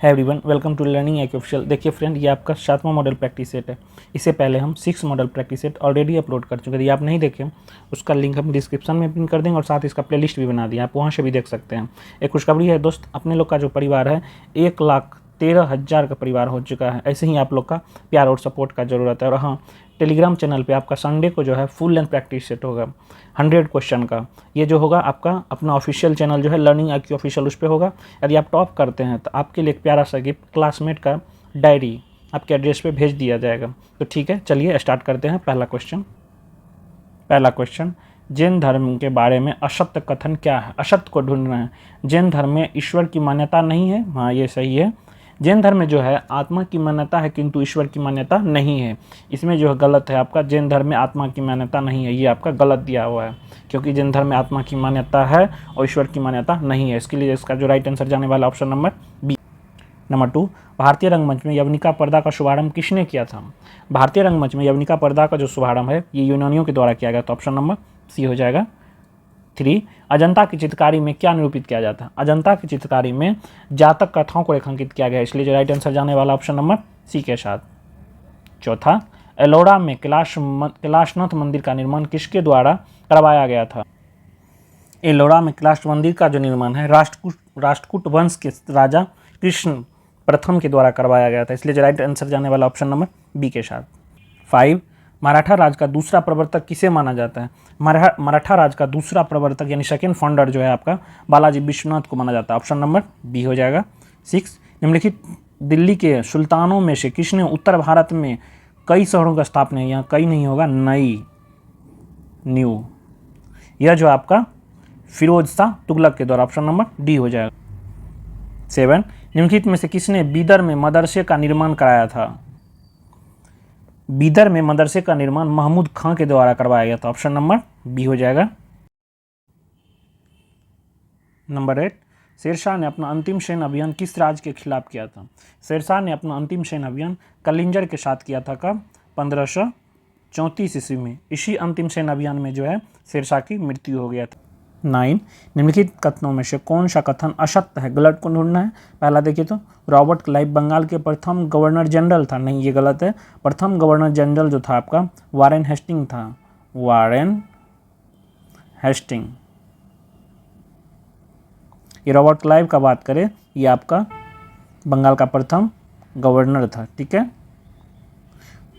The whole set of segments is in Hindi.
है एवरीवन, वेलकम टू लर्निंग एक ऑफिशियल। देखिए फ्रेंड, ये आपका 7वां मॉडल प्रैक्टिस सेट है। इससे पहले हम 6 model practice set already upload कर चुके हैं। यदि आप नहीं देखें उसका लिंक हम डिस्क्रिप्शन में पिन कर देंगे और साथ इसका प्लेलिस्ट भी बना दिया, आप वहाँ से भी देख सकते हैं। एक खुशखबरी है दोस्त, अपने लोग का जो परिवार है 1,13,000 का परिवार हो चुका है। ऐसे ही आप लोग का प्यार और सपोर्ट का ज़रूरत है। और हाँ, टेलीग्राम चैनल पे आपका संडे को जो है फुल लेंथ प्रैक्टिस सेट होगा 100 क्वेश्चन का। ये जो होगा आपका अपना ऑफिशियल चैनल जो है लर्निंग IQ ऑफिशियल, उस पर होगा। यदि आप टॉप करते हैं तो आपके लिए एक प्यारा सा गिफ्ट, क्लासमेट का डायरी आपके एड्रेस पे भेज दिया जाएगा। तो ठीक है, चलिए स्टार्ट करते हैं। पहला क्वेश्चन, जैन धर्म के बारे में असत्य कथन क्या है? असत्य को ढूंढना है। जैन धर्म में ईश्वर की मान्यता नहीं है। हाँ, ये सही है। जैन धर्म में जो है आत्मा की मान्यता है किंतु ईश्वर की मान्यता नहीं है। इसमें जो है गलत है आपका, जैन धर्म में आत्मा की मान्यता नहीं है, ये आपका गलत दिया हुआ है। क्योंकि जैन धर्म में आत्मा की मान्यता है और ईश्वर की मान्यता नहीं है। इसके लिए इसका जो राइट आंसर जाने वाला ऑप्शन नंबर बी। नंबर 2, भारतीय रंगमंच में यवनिका पर्दा का शुभारंभ किसने किया था? भारतीय रंगमंच में यवनिका पर्दा का जो शुभारंभ है ये यूनानियों के द्वारा किया गया, तो ऑप्शन नंबर सी हो जाएगा। 3, अजंता की चित्रकारी में क्या निरूपित किया जाता है? अजंता की चित्रकारी में जातक कथाओं को रेखांकित किया गया, इसलिए जो राइट आंसर जाने वाला ऑप्शन नंबर सी के साथ। 4, एलोरा में कैलाशनाथ मंदिर का निर्माण किसके द्वारा करवाया गया था? एलोरा में कैलाश मंदिर का जो निर्माण है राष्ट्रकूट वंश के राजा कृष्ण प्रथम के द्वारा करवाया गया था, इसलिए जो राइट आंसर जाने वाला ऑप्शन नंबर बी के साथ। 5, मराठा राज का दूसरा प्रवर्तक किसे माना जाता है? मराठा राज का दूसरा प्रवर्तक यानी सेकेंड फाउंडर जो है आपका बालाजी विश्वनाथ को माना जाता है, ऑप्शन नंबर बी हो जाएगा। 6, निम्नलिखित दिल्ली के सुल्तानों में से किसने उत्तर भारत में कई शहरों का स्थापना है? यहाँ कई नहीं होगा, न्यू। यह जो आपका फिरोज शाह तुगलक के द्वारा, ऑप्शन नंबर डी हो जाएगा। 7, निम्नलिखित में से किसने बीदर में मदरसे का निर्माण कराया था? बीदर में मदरसे का निर्माण महमूद खां के द्वारा करवाया गया था, ऑप्शन नंबर बी हो जाएगा। नंबर 8, शेरशाह ने अपना अंतिम सैन्य अभियान किस राज्य के खिलाफ किया था? शेरशाह ने अपना अंतिम सैन्य अभियान कलिंजर के साथ किया था, कब? 1534 ईस्वी में। इसी अंतिम सैन्य अभियान में जो है शेरशाह की मृत्यु हो गया था। 9, निम्नलिखित कथनों में से कौन सा कथन असत्य है? गलत को ढूंढना है। पहला देखिए तो, रॉबर्ट क्लाइव बंगाल के प्रथम गवर्नर जनरल था, नहीं ये गलत है। प्रथम गवर्नर जनरल जो था आपका वारेन हेस्टिंग था, वारेन हेस्टिंग। ये रॉबर्ट क्लाइव का बात करें, ये आपका बंगाल का प्रथम गवर्नर था, ठीक है।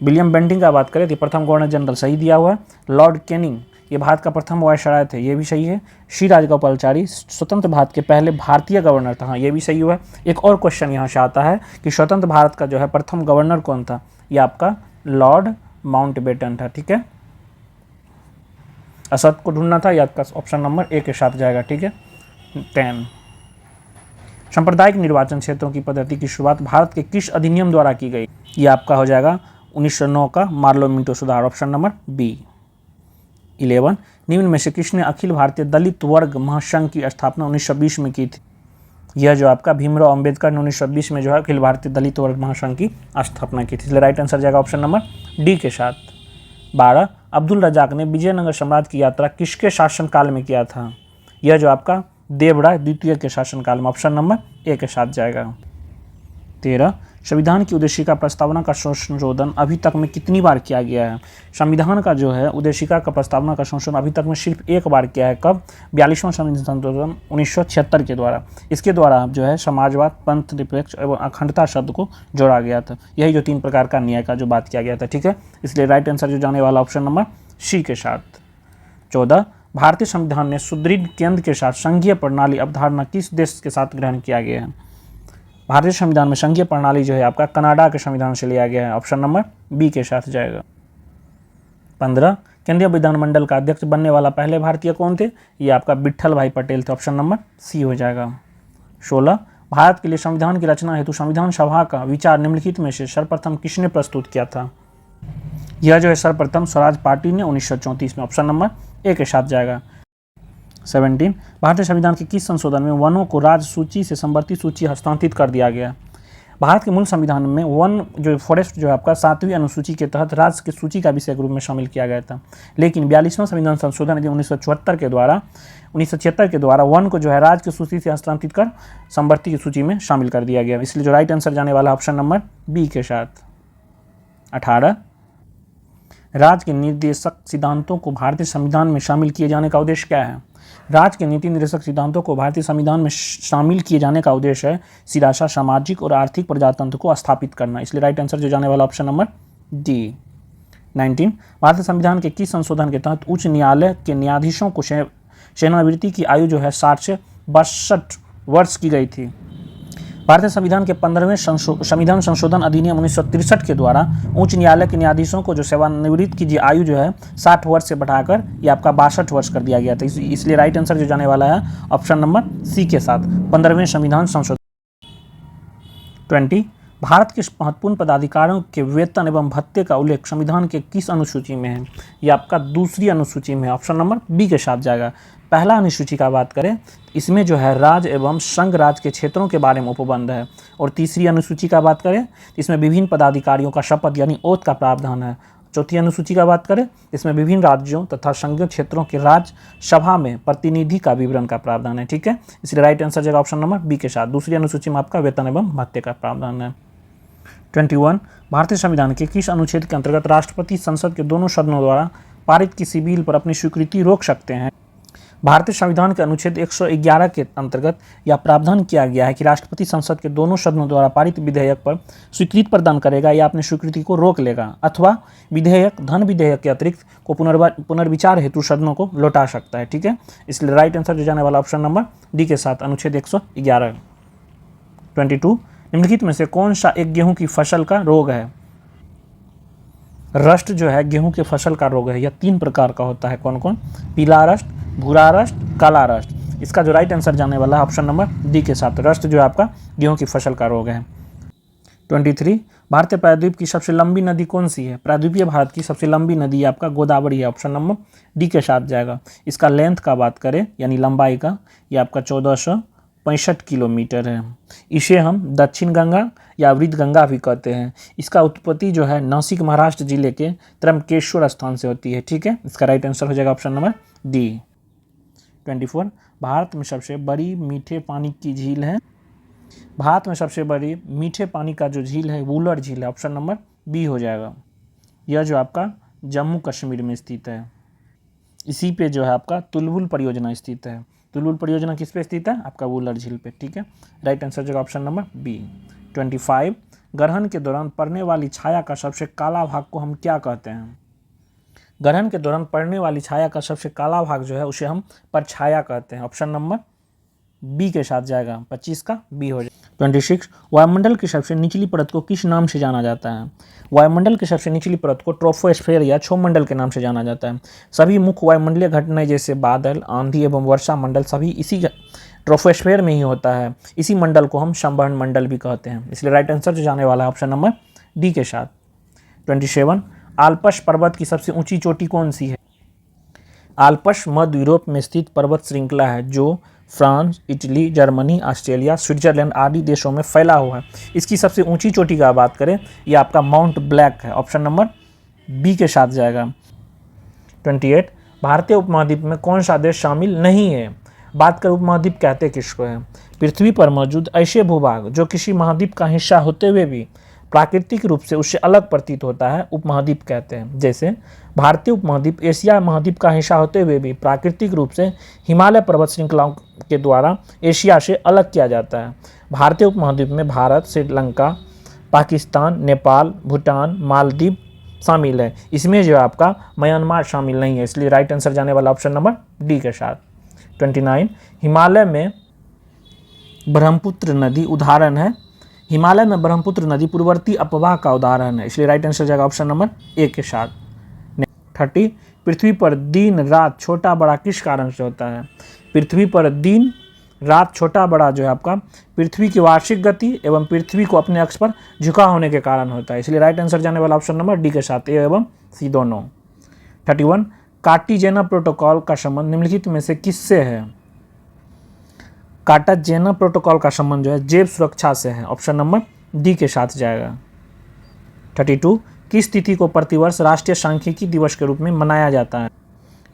विलियम बेंटिंग का बात करें तो प्रथम गवर्नर जनरल, सही दिया हुआ है। लॉर्ड कैनिंग ये भारत का प्रथम वायसराय थे, ये भी सही है। श्री राजगोपालाचारी स्वतंत्र भारत के पहले भारतीय गवर्नर था, हाँ ये भी सही हुआ है। एक और क्वेश्चन यहाँ से आता है कि स्वतंत्र भारत का जो है प्रथम गवर्नर कौन था? ये आपका लॉर्ड माउंटबेटन था, ठीक है। असत को ढूंढना था, ये आपका ऑप्शन नंबर ए के साथ जाएगा, ठीक है। 10, सांप्रदायिक निर्वाचन क्षेत्रों की पद्धति की शुरुआत भारत के किस अधिनियम द्वारा की गई? ये आपका हो जाएगा 1909 का मार्लो मिंटो सुधार, ऑप्शन नंबर बी। 11, निम्न में से किसने अखिल भारतीय दलित वर्ग महासंघ की स्थापना 1920 में की थी? यह जो आपका भीमराव अंबेडकर ने 1920 में जो है अखिल भारतीय दलित वर्ग महासंघ की स्थापना की थी, इसलिए राइट आंसर जाएगा ऑप्शन नंबर डी के साथ। 12, अब्दुल रजाक ने विजयनगर साम्राज्य की यात्रा किसके शासनकाल में किया था? यह जो आपका देवराय द्वितीय के शासनकाल में, ऑप्शन नंबर ए के साथ जाएगा। 13, संविधान की उद्देशिका प्रस्तावना का संशोधन अभी तक में कितनी बार किया गया है? संविधान का जो है उद्देशिका का प्रस्तावना का संशोधन अभी तक में सिर्फ एक बार किया है, कब? 42वां संविधान संशोधन 1976 के द्वारा। इसके द्वारा जो है समाजवाद, पंथ निरपेक्ष एवं अखंडता शब्द को जोड़ा गया था। यही जो 3 प्रकार का न्याय का जो बात किया गया था, ठीक है। इसलिए राइट आंसर जो जाने वाला ऑप्शन नंबर सी के साथ। 14, भारतीय संविधान ने सुदृढ़ केंद्र के साथ संघीय प्रणाली अवधारणा किस देश के साथ ग्रहण किया गया है? भारतीय संविधान में संघीय प्रणाली जो है आपका कनाडा के संविधान से लिया गया है, ऑप्शन नंबर बी के साथ जाएगा। 15, केंद्रीय विधानमंडल का अध्यक्ष बनने वाला पहले भारतीय कौन थे? ये आपका विट्ठल भाई पटेल थे, ऑप्शन नंबर सी हो जाएगा। 16, भारत के लिए संविधान की रचना हेतु संविधान सभा का विचार निम्नलिखित में से सर्वप्रथम किसने प्रस्तुत किया था? यह जो है सर्वप्रथम स्वराज पार्टी ने 1934 में, ऑप्शन नंबर ए के साथ जाएगा। 17, भारतीय संविधान के किस संशोधन में वनों को राज्य सूची से संवर्ती सूची हस्तांतरित कर दिया गया? भारत के मूल संविधान में वन जो फॉरेस्ट जो है आपका 7वीं अनुसूची के तहत राज्य की सूची का विषय के रूप में शामिल किया गया था। लेकिन 42वां संविधान संशोधन 1976 के द्वारा वन को जो है राज्य की सूची से हस्तांतरित कर संवर्ती की सूची में शामिल कर दिया गया। इसलिए जो राइट आंसर जाने वाला ऑप्शन नंबर बी के साथ। 18 राज्य के निर्देशक सिद्धांतों को भारतीय संविधान में शामिल किए जाने का उद्देश्य क्या है? राज्य के नीति निर्देशक सिद्धांतों को भारतीय संविधान में शामिल किए जाने का उद्देश्य है सीधा सा सामाजिक और आर्थिक प्रजातंत्र को स्थापित करना। इसलिए राइट आंसर जो जाने वाला ऑप्शन नंबर डी। 19 भारतीय संविधान के किस संशोधन के तहत उच्च न्यायालय के न्यायाधीशों को सेवानिवृत्ति की आयु जो है 60 से 62 वर्ष की गई थी? भारतीय संविधान के 15वें संविधान संशोधन अधिनियम 1963 के द्वारा उच्च न्यायालय के न्यायाधीशों को जो सेवानिवृत्त की आयु जो है 60 वर्ष से बढ़ाकर ये आपका 62 वर्ष कर दिया गया था। इसलिए राइट आंसर जो जाने वाला है ऑप्शन नंबर सी के साथ 15वें संविधान संशोधन। 20 भारत के महत्वपूर्ण पदाधिकारियों के वेतन एवं भत्ते का उल्लेख संविधान के किस अनुसूची में है? ये आपका दूसरी अनुसूची में, ऑप्शन नंबर बी के साथ जाएगा। पहला अनुसूची का बात करें, इसमें जो है राज्य एवं संघ राज्य के क्षेत्रों के बारे में उपबंध है। और तीसरी अनुसूची का बात करें, इसमें विभिन्न पदाधिकारियों का शपथ यानी ओथ का प्रावधान है। चौथी अनुसूची का बात करें, इसमें विभिन्न राज्यों तथा संघीय क्षेत्रों के राज्य सभा में प्रतिनिधि का विवरण का प्रावधान है। ठीक है, इसलिए राइट आंसर जाएगा ऑप्शन नंबर बी के साथ। दूसरी अनुसूची में आपका वेतन एवं भत्ते का प्रावधान है। 21 भारतीय संविधान के किस अनुच्छेद के अंतर्गत राष्ट्रपति संसद के दोनों सदनों द्वारा पारित किसी बिल पर अपनी स्वीकृति रोक सकते हैं? भारतीय संविधान के अनुच्छेद 111 के अंतर्गत यह प्रावधान किया गया है कि राष्ट्रपति संसद के दोनों सदनों द्वारा पारित विधेयक पर स्वीकृति प्रदान करेगा या अपनी स्वीकृति को रोक लेगा, अथवा विधेयक धन विधेयक के अतिरिक्त को पुनर्विचार हेतु सदनों को लौटा सकता है। ठीक है, इसलिए राइट आंसर जो जाने वाला ऑप्शन नंबर डी के साथ अनुच्छेद 111। 22 निम्नलिखित में से कौन सा एक गेहूं की फसल का रोग है? रस्ट जो है गेहूं के फसल का रोग है। यह 3 प्रकार का होता है। कौन कौन? पीला रस्ट, भूरा रस्ट, काला रस्ट। इसका जो राइट आंसर जाने वाला है ऑप्शन नंबर डी के साथ। रस्ट जो है आपका गेहूं की फसल का रोग है। 23 भारतीय प्रायद्वीप की सबसे लंबी नदी कौन सी है? प्रायद्वीपीय भारत की सबसे लंबी नदी आपका गोदावरी है। ऑप्शन नंबर डी के साथ जाएगा। इसका लेंथ का बात करें यानी लंबाई का, ये आपका 1465 किलोमीटर है। इसे हम दक्षिण गंगा या वृद्ध गंगा भी कहते हैं। इसका उत्पत्ति जो है नासिक महाराष्ट्र जिले के त्र्यंबकेश्वर स्थान से होती है। ठीक है, इसका राइट आंसर हो जाएगा ऑप्शन नंबर डी। 24 भारत में सबसे बड़ी मीठे पानी की झील है। भारत में सबसे बड़ी मीठे पानी का जो झील है वुलर झील है। ऑप्शन नंबर बी हो जाएगा। यह जो आपका जम्मू कश्मीर में स्थित है। इसी पे जो है आपका तुलबुल परियोजना स्थित है। तुलबुल परियोजना किस पे स्थित है? आपका वुलर झील पे। ठीक है, राइट आंसर जो ऑप्शन नंबर बी। 25 ग्रहण के दौरान पड़ने वाली छाया का सबसे काला भाग को हम क्या कहते हैं? ग्रहण के दौरान पड़ने वाली छाया का सबसे काला भाग जो है उसे हम परछाया कहते हैं। ऑप्शन नंबर बी के साथ जाएगा। 25 का बी हो जाएगा। 26 वायुमंडल की सबसे निचली परत को किस नाम से जाना जाता है? वायुमंडल की सबसे निचली परत को ट्रोपोस्फेयर या क्षोमंडल के नाम से जाना जाता है। सभी मुख्य वायुमंडलीय घटनाएं जैसे बादल, आंधी एवं वर्षा मंडल सभी इसी ट्रोपोस्फेयर में ही होता है। इसी मंडल को हम संवहन मंडल भी कहते हैं। इसलिए राइट आंसर जो जाने वाला है ऑप्शन नंबर डी के साथ। 27 आल्प्स पर्वत की सबसे ऊंची चोटी कौन सी है? आल्प्स मध्य यूरोप में स्थित पर्वत श्रृंखला है जो France, Italy, Germany, Australia, Switzerland आदि देशों में फैला हुआ है। इसकी सबसे ऊंची चोटी का बात करें, यह आपका माउंट ब्लैक है। ऑप्शन नंबर बी के साथ जाएगा। 28 भारतीय उपमहाद्वीप में कौन सा देश शामिल नहीं है? बात करें उपमहाद्वीप कहते किसको है? पृथ्वी पर मौजूद ऐसे भूभाग जो किसी महाद्वीप का हिस्सा होते हुए भी प्राकृतिक रूप से उससे अलग प्रतीत होता है, उपमहाद्वीप कहते हैं। जैसे भारतीय उपमहाद्वीप एशिया महाद्वीप का हिस्सा होते हुए भी प्राकृतिक रूप से हिमालय पर्वत श्रृंखलाओं के द्वारा एशिया से अलग किया जाता है। भारतीय उपमहाद्वीप में भारत, श्रीलंका, पाकिस्तान, नेपाल, भूटान, मालदीव शामिल है। इसमें जो आपका म्यांमार शामिल नहीं है। इसलिए राइट आंसर जाने वाला ऑप्शन नंबर डी के साथ। 29 हिमालय में ब्रह्मपुत्र नदी उदाहरण है। हिमालय में ब्रह्मपुत्र नदी पूर्ववर्ती अपवाह का उदाहरण है। इसलिए राइट आंसर जाएगा ऑप्शन नंबर ए के साथ। 30 पृथ्वी पर दिन रात छोटा बड़ा किस कारण से होता है? पृथ्वी पर दिन रात छोटा बड़ा जो है आपका पृथ्वी की वार्षिक गति एवं पृथ्वी को अपने अक्ष पर झुका होने के कारण होता है। इसलिए राइट आंसर जाने वाला ऑप्शन नंबर डी के साथ, ए एवं सी दोनों। 31 कार्टेशियन प्रोटोकॉल का संबंध निम्नलिखित में से किससे है? कार्टेशियन प्रोटोकॉल का संबंध जो है जैव सुरक्षा से है। ऑप्शन नंबर डी के साथ जाएगा। 32 किस तिथि को प्रतिवर्ष राष्ट्रीय सांख्यिकी दिवस के रूप में मनाया जाता है?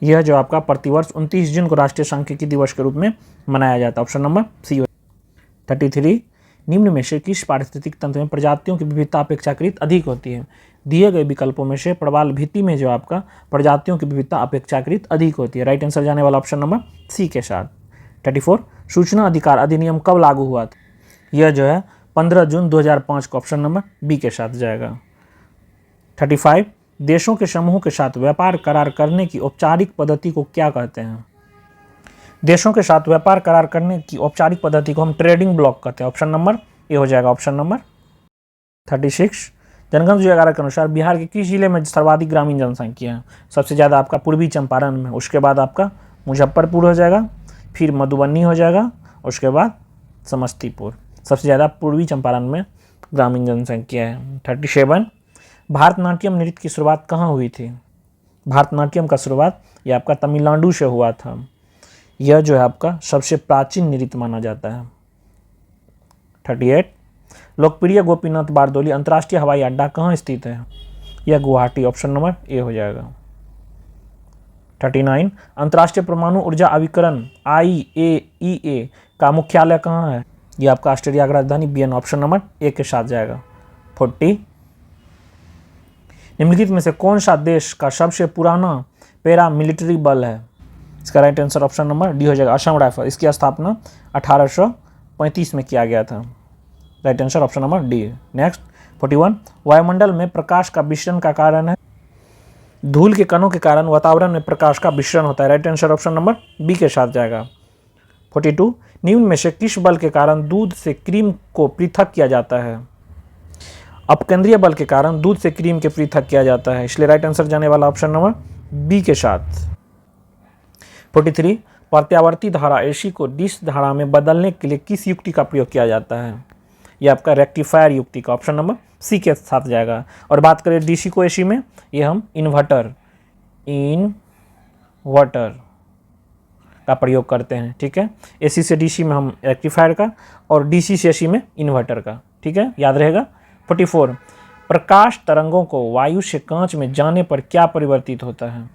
यह जो आपका प्रतिवर्ष 29 जून को राष्ट्रीय सांख्यिकी दिवस के रूप में मनाया जाता है। Option number C. 33 निम्न में से किस पारिस्थितिक तंत्र में प्रजातियों की विविधता अपेक्षाकृत अधिक होती है? दिए गए विकल्पों में से प्रवाल भित्ति में जो आपका प्रजातियों की विविधता अपेक्षाकृत अधिक होती है। राइट आंसर जाने वाला ऑप्शन नंबर सी के साथ। 34 सूचना अधिकार अधिनियम कब लागू हुआ था? यह जो है 15 जून 2005 को ऑप्शन नंबर बी के साथ जाएगा। 35 देशों के समूह के साथ व्यापार करार करने की औपचारिक पद्धति को क्या कहते हैं? देशों के साथ व्यापार करार करने की औपचारिक पद्धति को हम ट्रेडिंग ब्लॉक कहते हैं। ऑप्शन नंबर ए हो जाएगा ऑप्शन नंबर। 36 जनगणना 2011 के अनुसार बिहार के किस जिले में सर्वाधिक ग्रामीण जनसंख्या है? सबसे ज़्यादा आपका पूर्वी चंपारण में, उसके बाद आपका मुजफ्फरपुर हो जाएगा, फिर मधुबनी हो जाएगा, उसके बाद समस्तीपुर। सबसे ज़्यादा पूर्वी चंपारण में ग्रामीण जनसंख्या है। 37 भारतनाट्यम नृत्य की शुरुआत कहाँ हुई थी? भारतनाट्यम का शुरुआत ये आपका तमिलनाडु से हुआ था। यह जो है आपका सबसे प्राचीन नृत्य माना जाता है। 38 लोकप्रिय गोपीनाथ बारदोली अंतर्राष्ट्रीय हवाई अड्डा कहाँ स्थित है? यह गुवाहाटी। ऑप्शन नंबर ए हो जाएगा। 39 अंतर्राष्ट्रीय परमाणु ऊर्जा अभिकरण IAEA का मुख्यालय कहाँ है? यह आपका ऑस्ट्रेलिया की राजधानी वियना। ऑप्शन नंबर ए के साथ जाएगा। 40 निम्नलिखित में से कौन सा देश का सबसे पुराना पैरा मिलिट्री बल है? इसका right answer option number D हो जाएगा असम राइफल। इसकी स्थापना 1835 में किया गया था। Right answer option number D. Next 41 वायुमंडल में प्रकाश का विसरण का कारण है? धूल के कणों के कारण वातावरण में प्रकाश का विसरण होता है। Right answer option number B के साथ जाएगा। 42 निम्न में से किस बल के कारण दूध से क्रीम को पृथक किया जाता है? अपकेंद्रीय बल के कारण दूध से क्रीम के पृथक किया जाता है, इसलिए राइट आंसर जाने वाला ऑप्शन नंबर बी के साथ। 43 प्रत्यावर्ती धारा AC को डिश धारा में बदलने के लिए किस युक्ति का प्रयोग किया जाता है? यह आपका रेक्टिफायर युक्ति का। ऑप्शन नंबर सी के साथ जाएगा। और बात करें DC को AC में, ये हम इन्वर्टर का प्रयोग करते हैं। ठीक है, AC से DC में हम रेक्टिफायर का और DC से AC में इन्वर्टर का। ठीक है, याद रहेगा। 44 प्रकाश तरंगों को वायु से कांच में जाने पर क्या परिवर्तित होता है?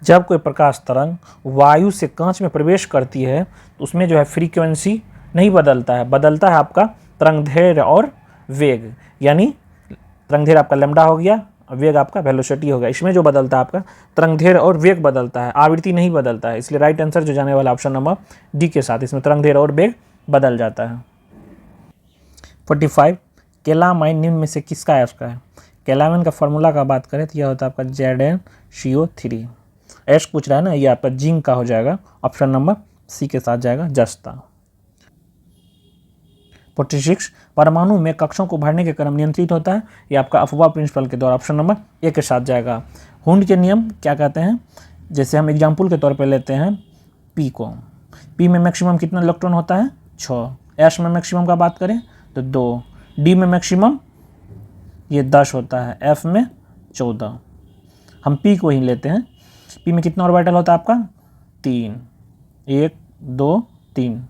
जब कोई प्रकाश तरंग वायु से कांच में प्रवेश करती है तो उसमें जो है फ्रीक्वेंसी नहीं बदलता है, बदलता है आपका तरंगदैर्घ्य और वेग। यानी तरंगदैर्घ्य आपका लैम्डा हो गया, वेग आपका वेलोसिटी हो गया। इसमें जो बदलता है आपका तरंगदैर्घ्य और वेग बदलता है, आवृत्ति नहीं बदलता है। इसलिए राइट आंसर जो जाने वाला ऑप्शन नंबर डी के साथ, इसमें तरंगदैर्घ्य और वेग बदल जाता है। 45 कैलामाइन निम्न में से किसका है? उसका है कैलामाइन का फॉर्मूला का बात करें तो यह होता है आपका ZnCO3। एस पूछ रहा है ना, ये आपका जिंक का हो जाएगा। ऑप्शन नंबर सी के साथ जाएगा जस्ता। 46 परमाणु में कक्षों को भरने के क्रम नियंत्रित होता है, ये आपका अफवाह प्रिंसिपल के द्वारा। ऑप्शन नंबर ए के साथ जाएगा। हुंड के नियम क्या कहते हैं? जैसे हम एग्जाम्पल के तौर पे लेते हैं पी को, पी में मैक्सिमम कितना इलेक्ट्रॉन होता है? 6। एस में मैक्सिमम का बात करें तो 2। डी में मैक्सिमम ये 10 होता है, एफ में 14। हम पी को ही लेते हैं। पी में कितना ऑर्बिटल होता है आपका? 3। 1 2 3।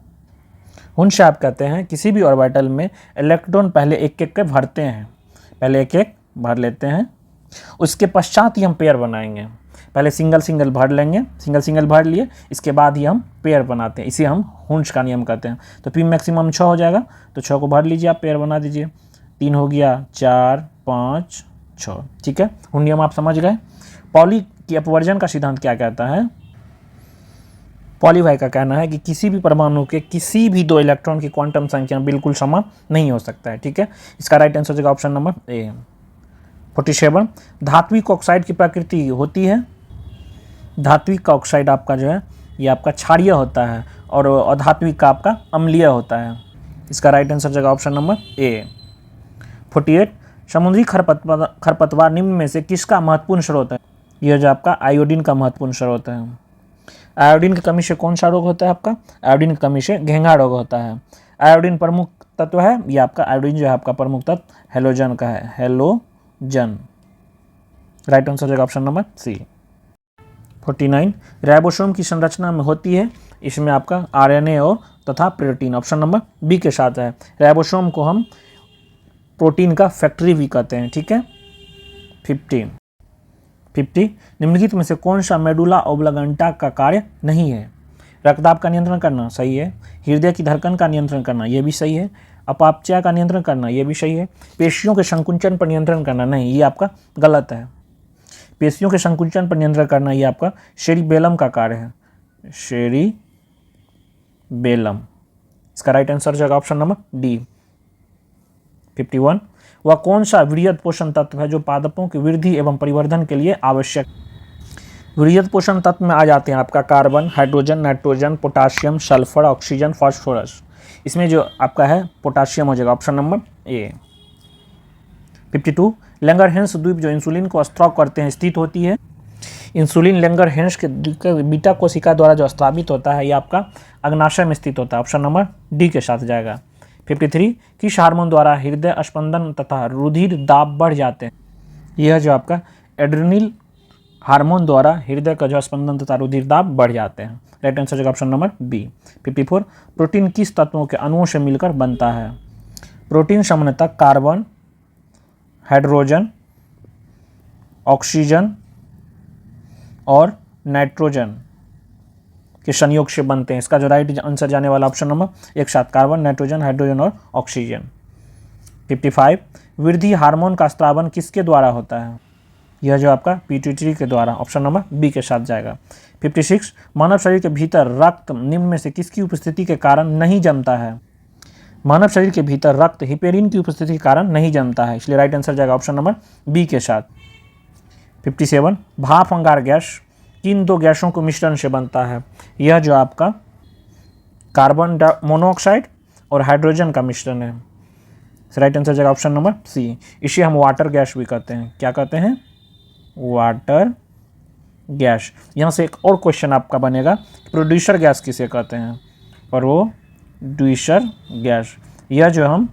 हुंड से आप कहते हैं किसी भी ऑर्बिटल में इलेक्ट्रॉन पहले एक एक के भरते हैं, पहले एक एक भर लेते हैं, उसके पश्चात ही हम पेयर बनाएंगे। पहले सिंगल सिंगल भर लेंगे, सिंगल सिंगल भर लिए, इसके बाद ही हम पेयर बनाते हैं। इसे हम हुंड का नियम कहते हैं। तो पी मैक्सिमम 6 हो जाएगा, तो 6 को भर लीजिए, आप पेयर बना दीजिए। 3 हो गया, 4 5 6। ठीक है, हुंड नियम आप समझ गए। पॉली की अपवर्जन का सिद्धांत क्या कहता है? पॉली भाई का कहना है कि किसी भी परमाणु के किसी भी 2 इलेक्ट्रॉन की क्वांटम संख्या बिल्कुल समान नहीं हो सकता है। ठीक है, इसका राइट आंसर हो जाएगा ऑप्शन नंबर ए। 47 धात्विक ऑक्साइड की प्रकृति होती है? धात्विक का ऑक्साइड आपका जो है ये आपका क्षारीय होता है और अधात्विक का आपका अम्लीय होता है। इसका राइट आंसर हो जाएगा ऑप्शन नंबर ए। 48 समुद्री खरपतवार निम्न में से किसका महत्वपूर्ण स्रोत है? यह जो आपका आयोडीन का महत्वपूर्ण स्रोत है। आयोडीन की कमी से कौन सा रोग होता है आपका? आयोडीन की कमी से घेंघा रोग होता है। आयोडीन प्रमुख तत्व है, ये आपका आयोडीन जो है आपका प्रमुख तत्व हेलोजन का है, हेलोजन। राइट आंसर हो जाएगा ऑप्शन नंबर सी। 49 राइबोसोम की संरचना में होती है, इसमें आपका RNA और तथा प्रोटीन। ऑप्शन नंबर बी के साथ है। राइबोसोम को हम प्रोटीन का फैक्ट्री भी कहते हैं, ठीक है। 50 निम्नलिखित में से कौन सा मेडुला ओब्लांगेटा का कार्य नहीं है? रक्तदाब का नियंत्रण करना, सही है। हृदय की धड़कन का नियंत्रण करना, यह भी सही है। अपापचय का नियंत्रण करना, यह भी सही है। पेशियों के संकुचन पर नियंत्रण करना, नहीं, ये आपका गलत है। पेशियों के संकुचन पर नियंत्रण करना, ये आपका सेरिबेलम का कार्य है, सेरिबेलम। इसका राइट आंसर हो जाएगा ऑप्शन नंबर डी। 51 वह कौन सा वृहद पोषण तत्व है जो पादपों की वृद्धि एवं परिवर्धन के लिए आवश्यक? वृहद पोषण तत्व में आ जाते हैं आपका carbon, hydrogen, nitrogen, potassium, sulphur, oxygen, phosphorus. इसमें जो आपका है पोटासियम हो जाएगा ऑप्शन नंबर ए। 52 लैंगरहैंस द्वीप जो इंसुलिन को स्त्राव करते हैं स्थित होती है। इंसुलिन लैंगरहैंस के बीटा कोशिका द्वारा जो स्त्रावित होता है, ये आपका अग्नाशय में स्थित होता है, ऑप्शन नंबर डी के साथ जाएगा। 53 किस हार्मोन द्वारा हृदय स्पंदन तथा रुधिर दाब बढ़ जाते हैं? यह जो आपका एड्रेनल हार्मोन द्वारा हृदय का जो स्पंदन तथा रुधिर दाब बढ़ जाते हैं। राइट आंसर होगा ऑप्शन नंबर बी। 54 प्रोटीन किस तत्वों के अणुओं से मिलकर बनता है? प्रोटीन सामान्यतः कार्बन, हाइड्रोजन, ऑक्सीजन और नाइट्रोजन के संयोग से बनते हैं। इसका जो राइट आंसर जाने वाला ऑप्शन नंबर एक साथ कार्बन, नाइट्रोजन, हाइड्रोजन और ऑक्सीजन। 55 वृद्धि हार्मोन का स्त्रावन किसके द्वारा होता है? यह जो आपका पिट्यूटरी के द्वारा, ऑप्शन नंबर बी के साथ जाएगा। 56 मानव शरीर के भीतर रक्त निम्न में से किसकी उपस्थिति के कारण नहीं जमता है? मानव शरीर के भीतर रक्त हिपेरिन की उपस्थिति के कारण नहीं जमता है, इसलिए राइट आंसर जाएगा ऑप्शन नंबर बी के साथ। 57 भाप अंगार गैस किन दो गैसों के मिश्रण से बनता है? यह जो आपका कार्बन मोनोऑक्साइड और हाइड्रोजन का मिश्रण है, राइट आंसर जाएगा ऑप्शन नंबर सी। इसे हम वाटर गैस भी कहते हैं। क्या कहते हैं? Water gas. यहाँ से एक और क्वेश्चन आपका बनेगा, प्रोड्यूसर गैस किसे कहते हैं? प्रोड्यूसर गैस, यह जो हम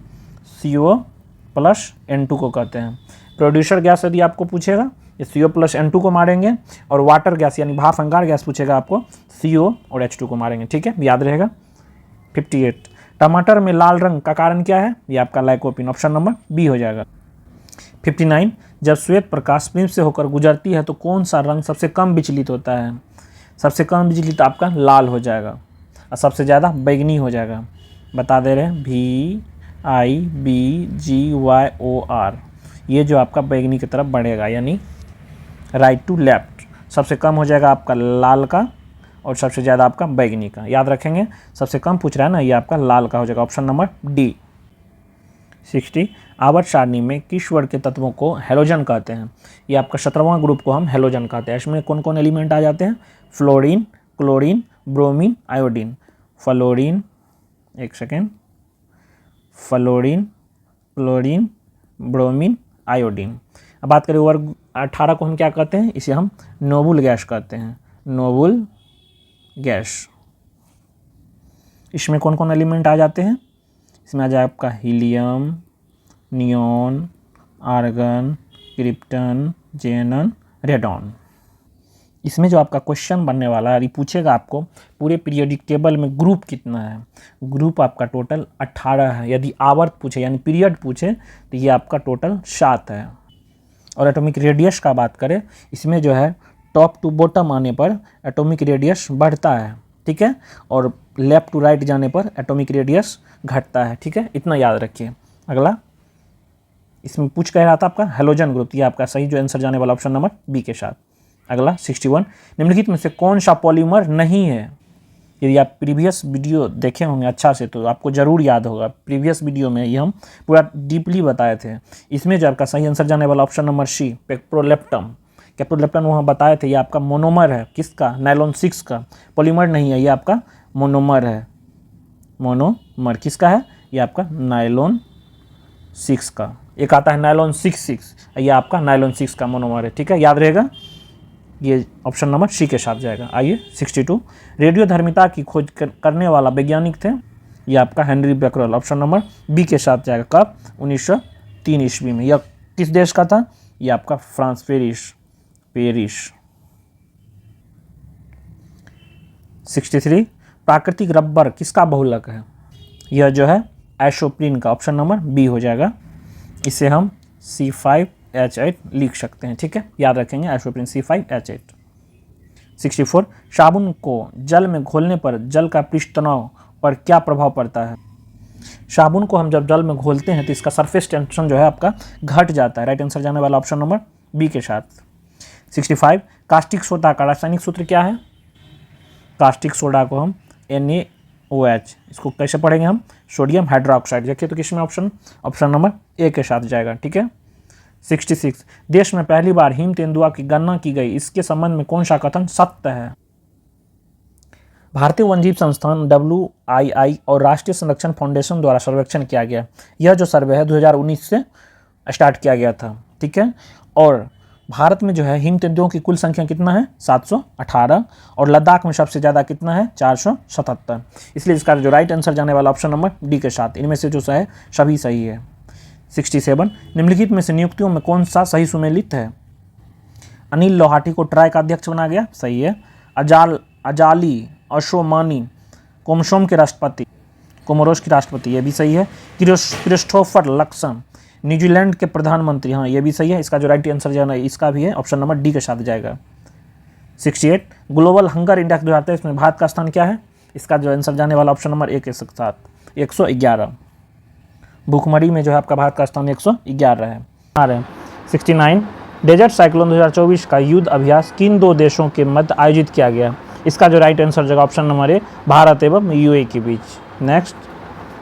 CO+N2 को कहते हैं। प्रोड्यूसर गैस यदि आपको पूछेगा, ये CO+N2 को मारेंगे, और वाटर गैस यानी भाप अंगार गैस पूछेगा आपको, CO और H2 को मारेंगे, ठीक है, याद रहेगा। 58 टमाटर में लाल रंग का कारण क्या है? ये आपका लाइकोपिन, ऑप्शन नंबर बी हो जाएगा। 59 जब श्वेत प्रकाश फिल्म से होकर गुजरती है तो कौन सा रंग सबसे कम विचलित होता है? सबसे कम विचलित आपका लाल हो जाएगा और सबसे ज़्यादा बैगनी हो जाएगा। बता दे रहे हैं VIBGYOR, ये जो आपका बैगनी की तरफ बढ़ेगा, यानी राइट टू लेफ्ट। सबसे कम हो जाएगा आपका लाल का और सबसे ज़्यादा आपका बैगनी का, याद रखेंगे। सबसे कम पूछ रहा है ना, ये आपका लाल का हो जाएगा, ऑप्शन नंबर डी। 60 आवर्त सारणी में किस वर्ग के तत्वों को हेलोजन कहते हैं? ये आपका 17वां ग्रुप को हम हेलोजन कहते हैं। इसमें कौन कौन एलिमेंट आ जाते हैं? Fluorine, chlorine, bromine, iodine. Fluorine, एक second, fluorine, chlorine, bromine, iodine. अब बात करें वर्ग 18 को हम क्या कहते हैं? इसे हम नोबुल गैस कहते हैं, नोबुल गैस। इसमें कौन कौन एलिमेंट आ जाते हैं? इसमें आ जाए आपका helium, neon, argon, krypton, जेनन, radon. इसमें जो आपका क्वेश्चन बनने वाला है, पूछेगा आपको पूरे पीरियोडिक टेबल में ग्रुप कितना है। ग्रुप आपका टोटल 18 है। यदि आवर्त पूछे यानी पीरियड पूछे तो ये आपका टोटल 7 है। और एटॉमिक रेडियस का बात करें, इसमें जो है टॉप टू बॉटम आने पर एटॉमिक रेडियस बढ़ता है, ठीक है, और लेफ्ट टू राइट जाने पर एटॉमिक रेडियस घटता है, ठीक है, इतना याद रखिए। अगला इसमें पूछ कह रहा था आपका हेलोजन ग्रुप, ये आपका सही जो आंसर जाने वाला ऑप्शन नंबर बी के साथ। अगला 61 निम्नलिखित में से कौन सा पॉलीमर नहीं है? यदि आप प्रीवियस वीडियो देखे होंगे अच्छा से तो आपको ज़रूर याद होगा। प्रीवियस वीडियो में ये हम पूरा डीपली बताए थे। इसमें जो आपका सही आंसर जाने वाला ऑप्शन नंबर सी, पेप्रोलेप्टम। कैप्रोलेप्टम वहाँ बताए थे, ये आपका मोनोमर है, किसका? नायलॉन 6 का। पॉलीमर नहीं है, ये आपका मोनोमर है। मोनोमर किसका है? ये आपका नायलॉन 6 का। एक आता है नायलॉन 6, ये आपका नायलॉन 6 का मोनोमर है, ठीक है, याद रहेगा। ये ऑप्शन नंबर सी के साथ जाएगा। आइए 62 रेडियोधर्मिता की खोज करने वाला वैज्ञानिक थे, ये आपका Henri Becquerel, option number B के साथ जाएगा। कब? 1903 ईस्वी में। यह किस देश का था? ये आपका फ्रांस, पेरिस। 63 प्राकृतिक रबर किसका बहुलक है? यह जो है एसोप्रीन का, ऑप्शन नंबर बी हो जाएगा। इसे हम C5H8 लिख सकते हैं, ठीक है, याद रखेंगे आइसोप्रीन C5H8। 64 साबुन को जल में घोलने पर जल का पृष्ठ तनाव पर क्या प्रभाव पड़ता है। साबुन को हम जब जल में घोलते हैं तो इसका सरफेस टेंशन जो है आपका घट जाता है। राइट आंसर जाने वाला ऑप्शन नंबर बी के साथ। 65 कास्टिक सोडा का रासायनिक सूत्र क्या है। कास्टिक सोडा को हम NaOH, इसको कैसे पढ़ेंगे हम, सोडियम हाइड्रोक्साइड। देखिए तो किसमें ऑप्शन नंबर ए के साथ जाएगा, ठीक है। 66 देश में पहली बार हिम तेंदुआ की गणना की गई, इसके संबंध में कौन सा कथन सत्य है। भारतीय वन्यजीव संस्थान WII और राष्ट्रीय संरक्षण फाउंडेशन द्वारा सर्वेक्षण किया गया। यह जो सर्वे है 2019 से स्टार्ट किया गया था, ठीक है। और भारत में जो है हिम तेंदुओं की कुल संख्या कितना है 718, और लद्दाख में सबसे ज़्यादा कितना है 477। इसलिए इसका जो राइट आंसर जाने वाला ऑप्शन नंबर डी के साथ, इनमें से जो है सभी सही है। 67 निम्नलिखित में से नियुक्तियों में कौन सा सही सुमेलित है। अनिल लोहाटी को ट्राई का अध्यक्ष बनाया गया, सही है। अजाली अशोमानी कोमशोम के राष्ट्रपति, कोमोरोस के राष्ट्रपति, ये भी सही है। क्रिस्टोफर लक्सन न्यूजीलैंड के प्रधानमंत्री, हाँ ये भी सही है। इसका जो राइट आंसर जो है इसका भी है, ऑप्शन नंबर डी के साथ जाएगा। 68 ग्लोबल हंगर इंडेक्स 2023 में भारत का स्थान क्या है। इसका जो आंसर जाने वाला ऑप्शन नंबर ए के साथ 111। भूखमरी में जो है आपका भारत का स्थान 111 है। 69 डेजर्ट साइक्लोन 2024 का युद्ध अभ्यास किन दो देशों के मध्य आयोजित किया गया। इसका जो राइट आंसर जगह ऑप्शन नंबर ए, भारत एवं UAE के बीच। नेक्स्ट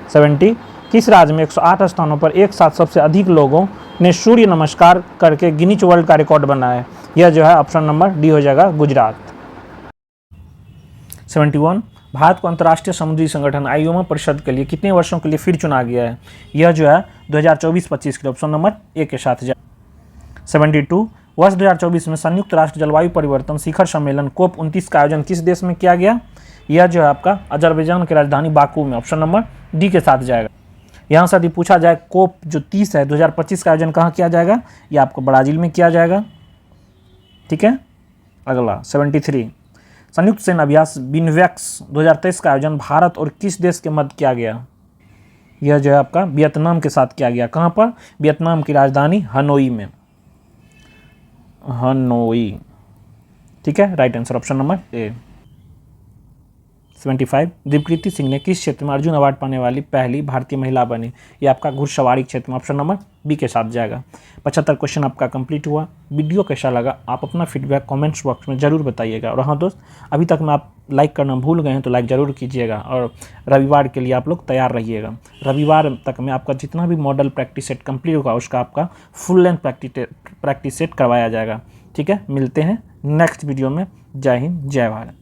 70 किस राज्य में 108 स्थानों पर एक साथ सबसे अधिक लोगों ने सूर्य नमस्कार करके गिनीज वर्ल्ड का रिकॉर्ड बनाया है। यह जो है ऑप्शन नंबर डी हो जाएगा, गुजरात। 71 भारत को अंतर्राष्ट्रीय समुद्री संगठन IOMA परिषद के लिए कितने वर्षों के लिए फिर चुना गया है। यह जो है 2024-25 के लिए, ऑप्शन नंबर ए के साथ जाए। 72 वर्ष 2024 में संयुक्त राष्ट्र जलवायु परिवर्तन शिखर सम्मेलन COP29 का आयोजन किस देश में किया गया। यह जो है आपका अजरबैजान की राजधानी बाकू में, ऑप्शन नंबर डी के साथ जाएगा। यहाँ से यदि पूछा जाए COP जो 30 है 2025 का आयोजन कहाँ किया जाएगा, यह आपको ब्राज़ील में किया जाएगा, ठीक है। अगला 73 संयुक्त सैन्य अभ्यास बिनवेक्स 2023 का आयोजन भारत और किस देश के मध्य किया गया। यह जो है आपका वियतनाम के साथ किया गया। कहाँ पर, वियतनाम की राजधानी हनोई में, हनोई, ठीक है। Right answer option number A. 75 Deepkriti Singh ने किस क्षेत्र में अर्जुन अवार्ड पाने वाली पहली भारतीय महिला बनी। ये आपका घुड़सवारी क्षेत्र में, ऑप्शन नंबर बी के साथ जाएगा। 75 क्वेश्चन आपका कंप्लीट हुआ। वीडियो कैसा लगा आप अपना फीडबैक कमेंट्स बॉक्स में ज़रूर बताइएगा। और हाँ दोस्त, अभी तक में आप लाइक करना भूल गए हैं तो लाइक ज़रूर कीजिएगा, और रविवार के लिए आप लोग तैयार रहिएगा। रविवार तक में आपका जितना भी मॉडल प्रैक्टिस सेट कंप्लीट होगा उसका आपका फुल लेंथ प्रैक्टिस सेट करवाया जाएगा, ठीक है। मिलते हैं नेक्स्ट वीडियो में। जय हिंद, जय भारत।